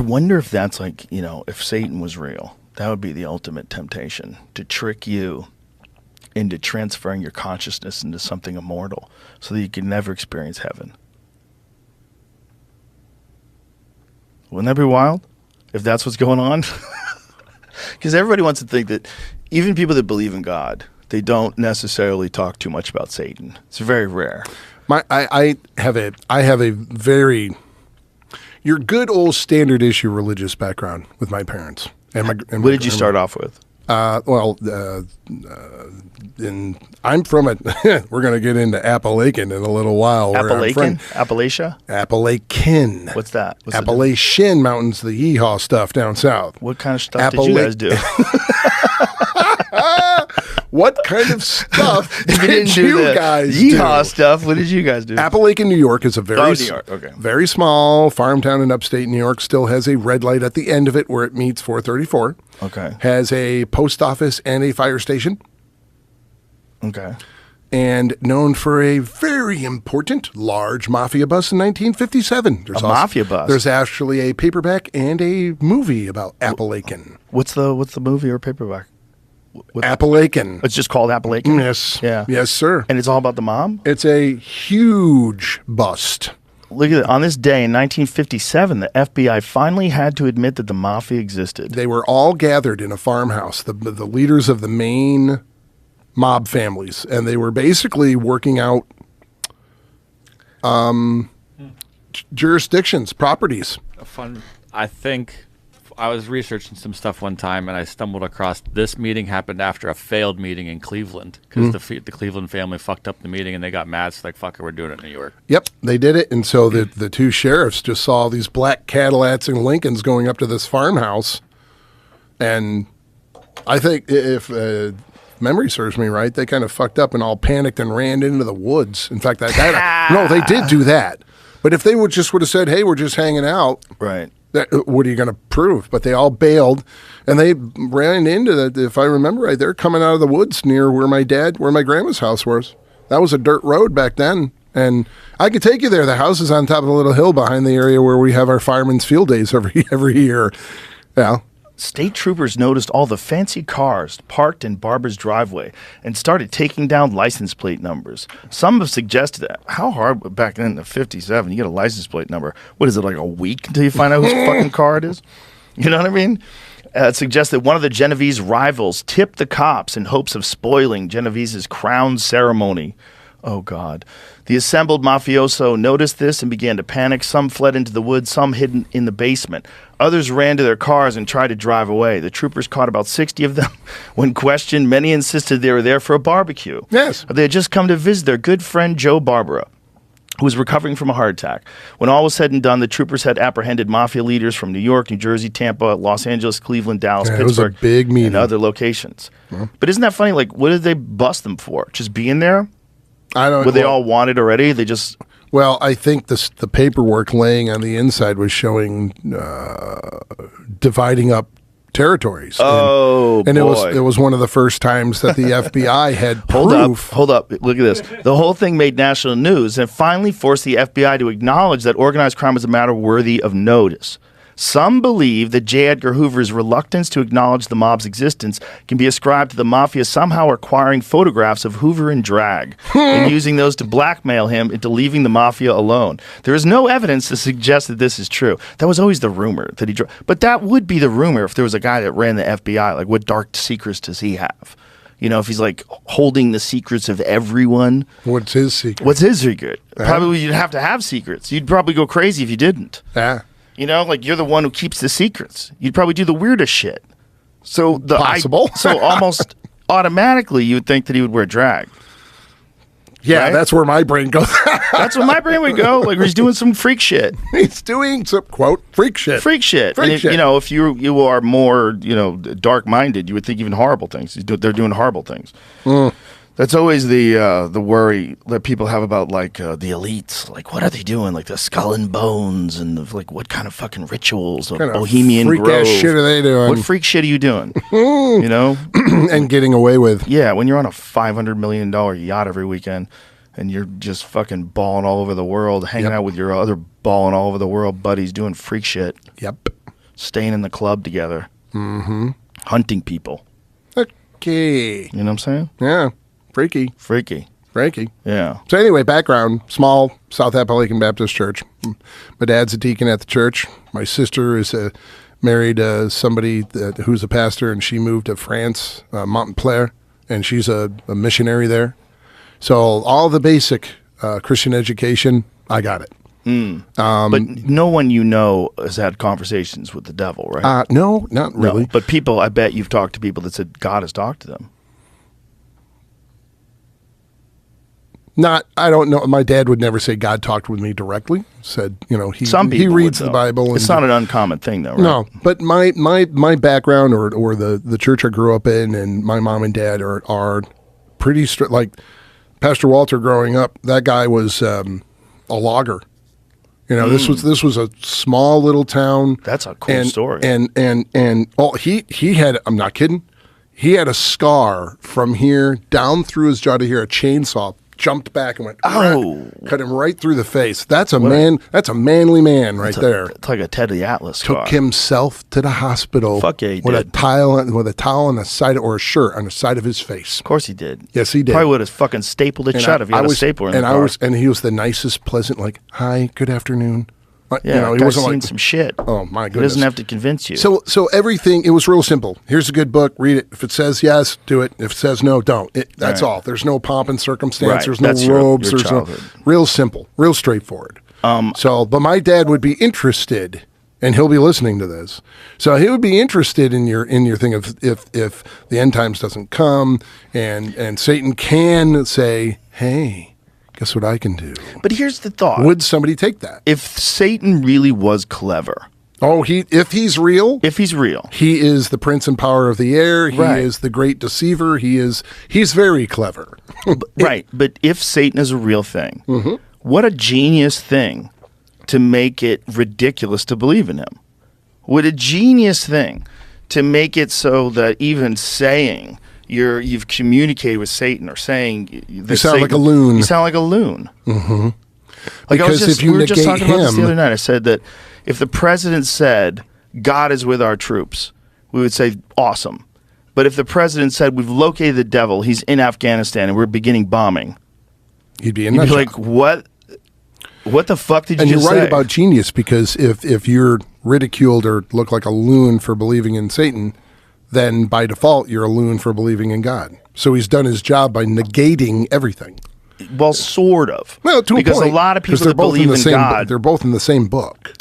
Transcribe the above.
I wonder if that's like, if Satan was real, that would be the ultimate temptation, to trick you into transferring your consciousness into something immortal so that you can never experience heaven. Wouldn't that be wild if that's what's going on? Because everybody wants to think that even people that believe in God, they don't necessarily talk too much about Satan. It's very rare. I have a very your good old standard issue religious background with my parents. What did you start off with? I'm from it. We're going to get into Appalachian in a little while. Appalachia? Appalachian. What's that? Appalachian Mountains, the yeehaw stuff down south. What kind of stuff did you guys do? What kind of stuff did you guys do? Yeehaw stuff. What did you guys do? Appalachian, New York is a very small farm town in upstate New York. Still has a red light at the end of it where it meets 434. Okay. Has a post office and a fire station. Okay. And known for a very important large Mafia bus in 1957. Mafia bus? There's actually a paperback and a movie about Appalachian. What's the movie or paperback? Appalachian. It's just called Appalachian? Yes. Yeah. Yes, sir. And it's all about the mom? It's a huge bust. Look at it. On this day in 1957, the FBI finally had to admit that the Mafia existed. They were all gathered in a farmhouse, the leaders of the main mob families, and they were basically working out jurisdictions, properties. I think I was researching some stuff one time, and I stumbled across this meeting happened after a failed meeting in Cleveland because the Cleveland family fucked up the meeting, and they got mad. So like, fuck it, we're doing it in New York. Yep, they did it, and so the two sheriffs just saw these black Cadillacs and Lincolns going up to this farmhouse, and I think if memory serves me right, they kind of fucked up and all panicked and ran into the woods. In fact, no, they did do that. But if they would have said, "Hey, we're just hanging out," right? What are you going to prove? But they all bailed, and they ran into that. If I remember right, they're coming out of the woods near where my grandma's house was. That was a dirt road back then, and I could take you there. The house is on top of a little hill behind the area where we have our firemen's field days every year. Yeah. State troopers noticed all the fancy cars parked in Barbara's driveway and started taking down license plate numbers. Some have suggested that. How hard back then in 57, you get a license plate number. What is it, like a week until you find out whose fucking car it is? You know what I mean? It suggests that one of the Genovese rivals tipped the cops in hopes of spoiling Genovese's crown ceremony. Oh, God. The assembled mafioso noticed this and began to panic. Some fled into the woods, some hidden in the basement. Others ran to their cars and tried to drive away. The troopers caught about 60 of them. When questioned, many insisted they were there for a barbecue. Yes. They had just come to visit their good friend Joe Barbara, who was recovering from a heart attack. When all was said and done, the troopers had apprehended mafia leaders from New York, New Jersey, Tampa, Los Angeles, Cleveland, Dallas, Pittsburgh, it was a big meeting. And other locations. But isn't that funny? Like, what did they bust them for? Just being there? Were they all wanted already? They just... Well, I think the paperwork laying on the inside was showing dividing up territories. Oh, and boy. it was one of the first times that the FBI had proof. Hold up. Look at this. The whole thing made national news and finally forced the FBI to acknowledge that organized crime was a matter worthy of notice. Some believe that J. Edgar Hoover's reluctance to acknowledge the mob's existence can be ascribed to the mafia somehow acquiring photographs of Hoover in drag and using those to blackmail him into leaving the mafia alone. There is no evidence to suggest that this is true. That was always the rumor that he drove. But that would be the rumor if there was a guy that ran the FBI. Like, what dark secrets does he have? You know, if he's like holding the secrets of everyone. What's his secret? What's his secret? Probably you'd have to have secrets. You'd probably go crazy if you didn't. Yeah. You know, like you're the one who keeps the secrets. You'd probably do the weirdest shit. So Possible. So almost automatically you would think that he would wear drag. Yeah, right? That's where my brain goes. That's where my brain would go. Like he's doing some freak shit. He's doing some, quote, freak shit. Freak shit. Freak shit. You know, if you are more, dark-minded, you would think even horrible things. They're doing horrible things. That's always the worry that people have about, like, the elites. Like, what are they doing? Like, the skull and bones and, what kind of fucking rituals of Bohemian Grove. Freak-ass shit are they doing? What freak shit are you doing? You know? And getting away with. Yeah, when you're on a $500 million yacht every weekend and you're just fucking balling all over the world, hanging out with your other balling all over the world buddies doing freak shit. Yep. staying in the club together, hunting people. Okay. You know what I'm saying? Yeah. Freaky. Freaky. Yeah. So anyway, background, small South Appalachian Baptist church. My dad's a deacon at the church. My sister is married somebody who's a pastor, and she moved to France, Montpellier, and she's a missionary there. So all the basic Christian education, I got it. But no one you know has had conversations with the devil, right? No, not really. No, but people, I bet you've talked to people that said God has talked to them. I don't know. My dad would never say God talked with me directly. Said, Some he people reads would, the Bible. It's not an uncommon thing, though, right? No, but my background or the church I grew up in, and my mom and dad are pretty strict. Like Pastor Walter growing up, that guy was a logger. This was a small little town. That's a cool story. And he had, I'm not kidding, he had a scar from here down through his jaw to here, a chainsaw jumped back and went, cut him right through the face. That's a manly man right there. It's like a Ted the Atlas scar. Took himself to the hospital. Fuck yeah, he with did. a towel on the side or a shirt on the side of his face. Of course he did. Yes, he did. Probably would have fucking stapled it shut if he had a stapler in the car. And he was the nicest, pleasant, like, hi, good afternoon. Yeah, he wasn't seen like some shit. Oh my goodness! He doesn't have to convince you. So everything, it was real simple. Here's a good book. Read it. If it says yes, do it. If it says no, don't. That's all. There's no pomp and circumstance. Right. There's no That's robes. your There's no childhood. real simple, real straightforward. But my dad would be interested, and he'll be listening to this. So he would be interested in your thing of if the end times doesn't come, and Satan can say, hey, guess what I can do? But here's the thought. Would somebody take that? If Satan really was clever. If he's real, he is the prince and power of the air. He is the great deceiver. He's very clever. Right. But if Satan is a real thing, what a genius thing to make it ridiculous to believe in him. What a genius thing to make it so that even saying you've communicated with Satan or saying you sound like a loon. You sound like a loon. Mm-hmm. Like because if you we were just negate talking about this the him, other night. I said that if the president said God is with our troops, we would say awesome. But if the president said we've located the devil, he's in Afghanistan, and we're beginning bombing, you'd be like, what? What the fuck did you just say? And you're right about genius, because if you're ridiculed or look like a loon for believing in Satan, then by default you're a loon for believing in God. So he's done his job by negating everything. Well, sort of. Well, to because a point, lot of people that believe in God, they're both in the same book.